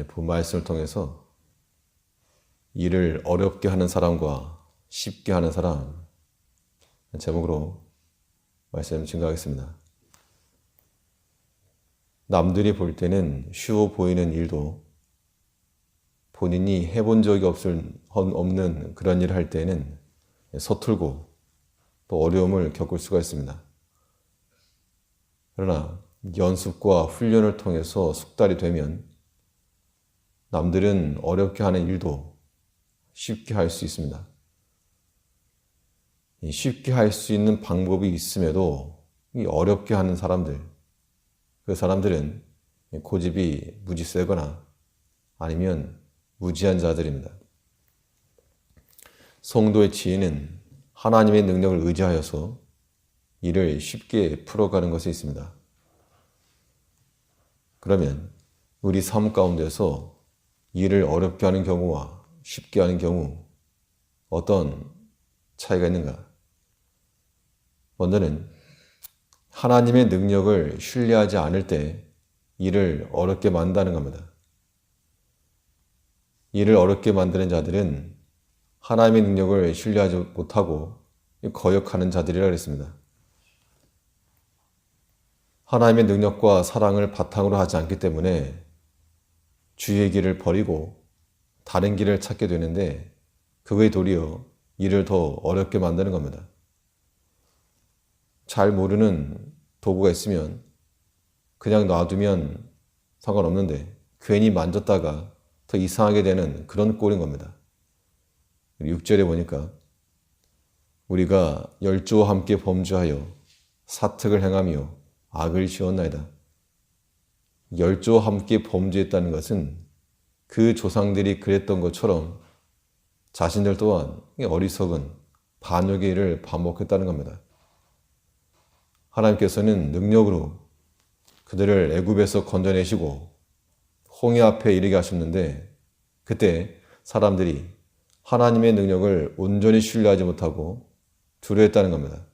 본 말씀을 통해서 일을 어렵게 하는 사람과 쉽게 하는 사람 제목으로 말씀 증거하겠습니다. 남들이 볼 때는 쉬워 보이는 일도 본인이 해본 적이 없는 그런 일을 할 때는 서툴고 또 어려움을 겪을 수가 있습니다. 그러나 연습과 훈련을 통해서 숙달이 되면 남들은 어렵게 하는 일도 쉽게 할 수 있습니다. 쉽게 할 수 있는 방법이 있음에도 어렵게 하는 사람들, 그 사람들은 고집이 무지 세거나 아니면 무지한 자들입니다. 성도의 지혜는 하나님의 능력을 의지하여서 일을 쉽게 풀어가는 것에 있습니다. 그러면 우리 삶 가운데서 일을 어렵게 하는 경우와 쉽게 하는 경우 어떤 차이가 있는가? 먼저는 하나님의 능력을 신뢰하지 않을 때 일을 어렵게 만드는 겁니다. 일을 어렵게 만드는 자들은 하나님의 능력을 신뢰하지 못하고 거역하는 자들이라 그랬습니다. 하나님의 능력과 사랑을 바탕으로 하지 않기 때문에 주의 길을 버리고 다른 길을 찾게 되는데 그거에 도리어 일을 더 어렵게 만드는 겁니다. 잘 모르는 도구가 있으면 그냥 놔두면 상관없는데 괜히 만졌다가 더 이상하게 되는 그런 꼴인 겁니다. 6절에 보니까 우리가 열조와 함께 범죄하여 사특을 행하며 악을 지었나이다. 열조와 함께 범죄했다는 것은 그 조상들이 그랬던 것처럼 자신들 또한 어리석은 반역의 일을 반복했다는 겁니다. 하나님께서는 능력으로 그들을 애굽에서 건져내시고 홍해 앞에 이르게 하셨는데 그때 사람들이 하나님의 능력을 온전히 신뢰하지 못하고 두려워했다는 겁니다.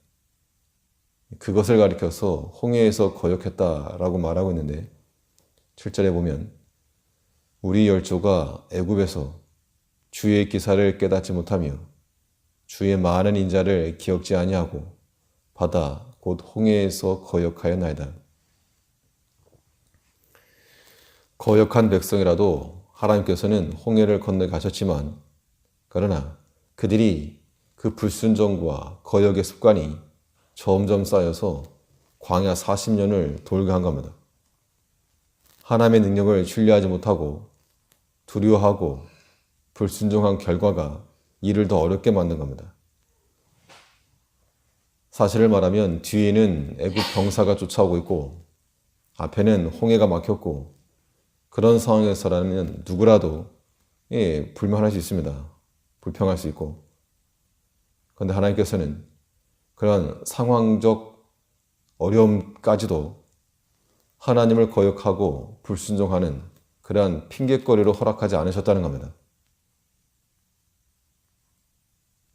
그것을 가리켜서 홍해에서 거역했다라고 말하고 있는데 7절에 보면 우리 열조가 애굽에서 주의 기사를 깨닫지 못하며 주의 많은 인자를 기억지 아니하고 바다 곧 홍해에서 거역하였나이다. 거역한 백성이라도 하나님께서는 홍해를 건너가셨지만 그러나 그들이 그 불순종과 거역의 습관이 점점 쌓여서 광야 40년을 돌게 한 겁니다. 하나님의 능력을 신뢰하지 못하고 두려워하고 불순종한 결과가 일을 더 어렵게 만든 겁니다. 사실을 말하면 뒤에는 애굽 병사가 쫓아오고 있고 앞에는 홍해가 막혔고 그런 상황에서라면 누구라도 불만할 수 있습니다. 불평할 수 있고 그런데 하나님께서는 그런 상황적 어려움까지도 하나님을 거역하고 불순종하는 그러한 핑계거리로 허락하지 않으셨다는 겁니다.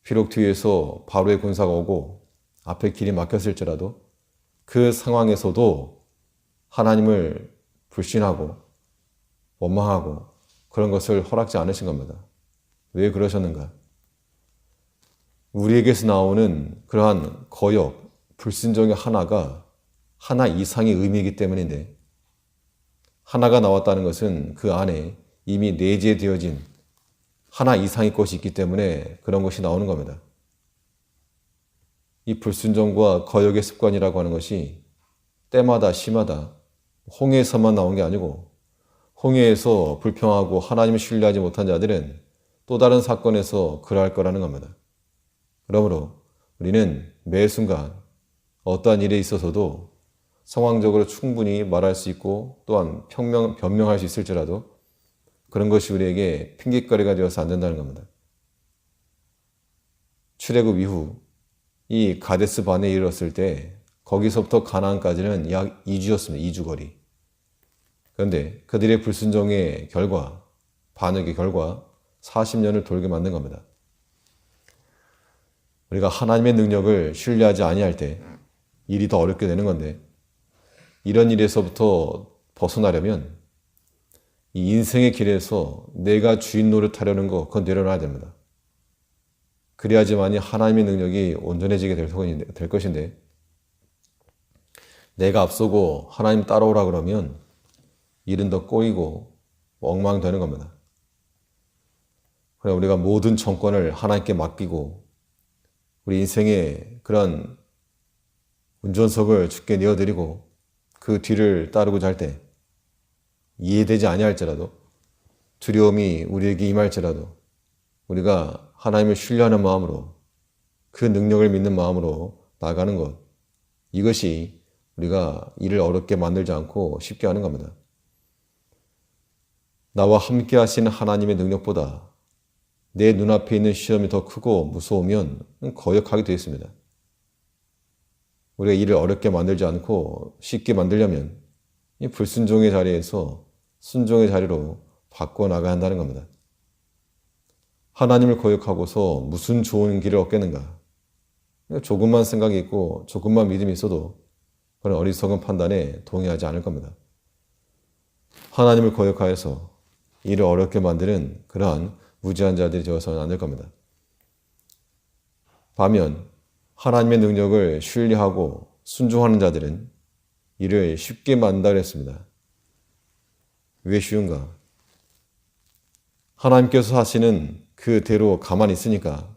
비록 뒤에서 바로의 군사가 오고 앞에 길이 막혔을지라도 그 상황에서도 하나님을 불신하고 원망하고 그런 것을 허락지 않으신 겁니다. 왜 그러셨는가? 우리에게서 나오는 그러한 거역, 불순종의 하나 이상의 의미이기 때문인데 하나가 나왔다는 것은 그 안에 이미 내재되어진 하나 이상의 것이 있기 때문에 그런 것이 나오는 겁니다. 이 불순종과 거역의 습관이라고 하는 것이 때마다 시마다 홍해에서만 나온 게 아니고 홍해에서 불평하고 하나님을 신뢰하지 못한 자들은 또 다른 사건에서 그러할 거라는 겁니다. 그러므로 우리는 매 순간 어떠한 일에 있어서도 상황적으로 충분히 말할 수 있고 또한 변명할 수 있을지라도 그런 것이 우리에게 핑계거리가 되어서 안 된다는 겁니다. 출애굽 이후 이 가데스 바네에 이르렀을 때 거기서부터 가나안까지는 약 2주였습니다. 2주 거리. 그런데 그들의 불순종의 결과, 반역의 결과 40년을 돌게 만든 겁니다. 우리가 하나님의 능력을 신뢰하지 아니할 때 일이 더 어렵게 되는 건데 이런 일에서부터 벗어나려면 이 인생의 길에서 내가 주인 노릇하려는 거 그건 내려놔야 됩니다. 그래야지만이 하나님의 능력이 온전해지게 될 것인데 내가 앞서고 하나님 따라오라 그러면 일은 더 꼬이고 엉망되는 겁니다. 그래 우리가 모든 정권을 하나님께 맡기고 우리 인생의 그런 운전석을 주께 내어드리고 그 뒤를 따르고자 할 때 이해되지 아니할지라도 두려움이 우리에게 임할지라도 우리가 하나님을 신뢰하는 마음으로 그 능력을 믿는 마음으로 나가는 것 이것이 우리가 일을 어렵게 만들지 않고 쉽게 하는 겁니다. 나와 함께 하시는 하나님의 능력보다 내 눈앞에 있는 시험이 더 크고 무서우면 거역하게 되어 있습니다. 우리가 일을 어렵게 만들지 않고 쉽게 만들려면 이 불순종의 자리에서 순종의 자리로 바꿔나가야 한다는 겁니다. 하나님을 거역하고서 무슨 좋은 길을 얻겠는가? 조금만 생각이 있고 조금만 믿음이 있어도 그런 어리석은 판단에 동의하지 않을 겁니다. 하나님을 거역하여서 일을 어렵게 만드는 그러한 무지한 자들이 되어서는 안 될 겁니다. 반면 하나님의 능력을 신뢰하고 순종하는 자들은 일을 쉽게 만든다 그랬습니다. 왜 쉬운가? 하나님께서 하시는 그대로 가만히 있으니까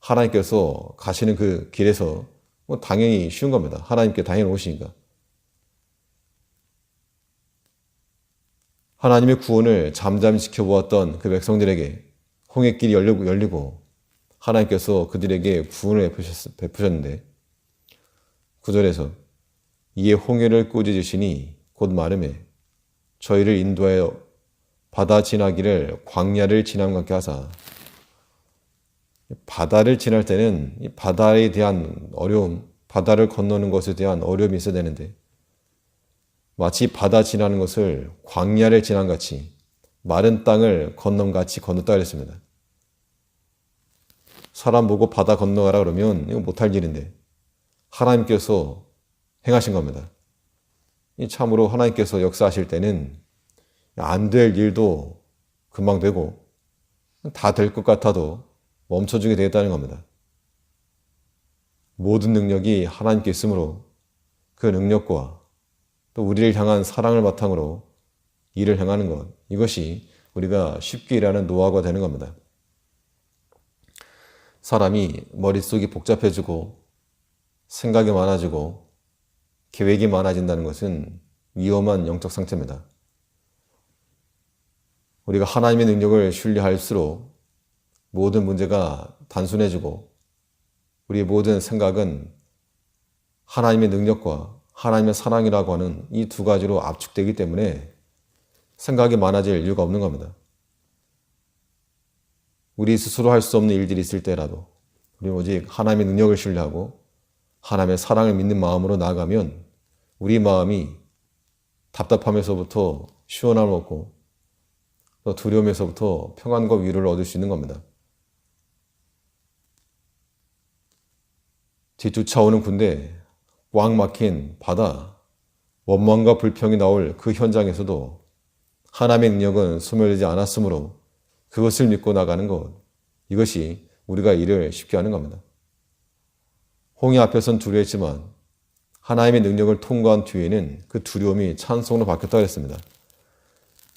하나님께서 가시는 그 길에서 당연히 쉬운 겁니다. 하나님께 당연히 오시니까. 하나님의 구원을 잠잠히 지켜보았던 그 백성들에게 홍해길이 열리고 하나님께서 그들에게 구원을 베푸셨는데 9절에서 이에 홍해를 꾸짖으시니 곧 마름에 저희를 인도하여 바다 지나기를 광야를 지남과 같게 하사 바다를 지날 때는 이 바다에 대한 어려움, 바다를 건너는 것에 대한 어려움이 있어야 되는데 마치 바다 지나는 것을 광야를 지난 같이 마른 땅을 건넌 같이 건넜다 그랬습니다. 사람 보고 바다 건너가라 그러면 이거 못할 일인데 하나님께서 행하신 겁니다. 참으로 하나님께서 역사하실 때는 안 될 일도 금방 되고 다 될 것 같아도 멈춰주게 되겠다는 겁니다. 모든 능력이 하나님께 있으므로 그 능력과 또 우리를 향한 사랑을 바탕으로 일을 행하는 것 이것이 우리가 쉽게 일하는 노하우가 되는 겁니다. 사람이 머릿속이 복잡해지고 생각이 많아지고 계획이 많아진다는 것은 위험한 영적 상태입니다. 우리가 하나님의 능력을 신뢰할수록 모든 문제가 단순해지고 우리의 모든 생각은 하나님의 능력과 하나님의 사랑이라고 하는 이 두 가지로 압축되기 때문에 생각이 많아질 이유가 없는 겁니다. 우리 스스로 할 수 없는 일들이 있을 때라도 우리는 오직 하나님의 능력을 신뢰하고 하나님의 사랑을 믿는 마음으로 나아가면 우리 마음이 답답함에서부터 시원함을 얻고 또 두려움에서부터 평안과 위로를 얻을 수 있는 겁니다. 뒤쫓아오는 군대, 꽉 막힌 바다, 원망과 불평이 나올 그 현장에서도 하나님의 능력은 소멸되지 않았으므로 그것을 믿고 나가는 것, 이것이 우리가 일을 쉽게 하는 겁니다. 홍해 앞에선 두려웠지만 하나님의 능력을 통과한 뒤에는 그 두려움이 찬송으로 바뀌었다고 했습니다.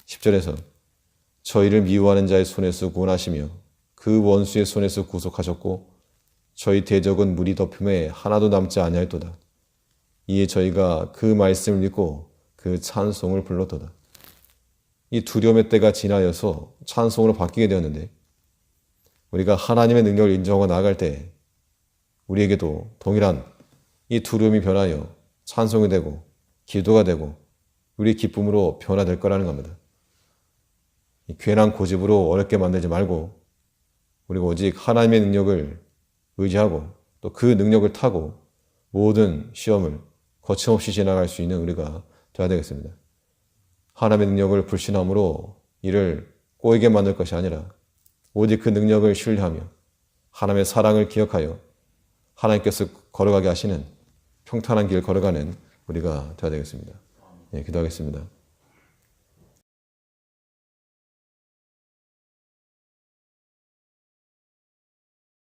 10절에서 저희를 미워하는 자의 손에서 구원하시며 그 원수의 손에서 구속하셨고 저희 대적은 물이 덮음에 하나도 남지 아니하였도다. 이에 저희가 그 말씀을 믿고 그 찬송을 불렀도다. 이 두려움의 때가 지나여서 찬송으로 바뀌게 되었는데 우리가 하나님의 능력을 인정하고 나아갈 때 우리에게도 동일한 이 두려움이 변하여 찬송이 되고 기도가 되고 우리의 기쁨으로 변화될 거라는 겁니다. 이 괜한 고집으로 어렵게 만들지 말고 우리가 오직 하나님의 능력을 의지하고 또 그 능력을 타고 모든 시험을 거침없이 지나갈 수 있는 우리가 되어야 되겠습니다. 하나님의 능력을 불신함으로 이를 꼬이게 만들 것이 아니라 오직 그 능력을 신뢰하며 하나님의 사랑을 기억하여 하나님께서 걸어가게 하시는 평탄한 길 걸어가는 우리가 되어야 되겠습니다. 예, 기도하겠습니다.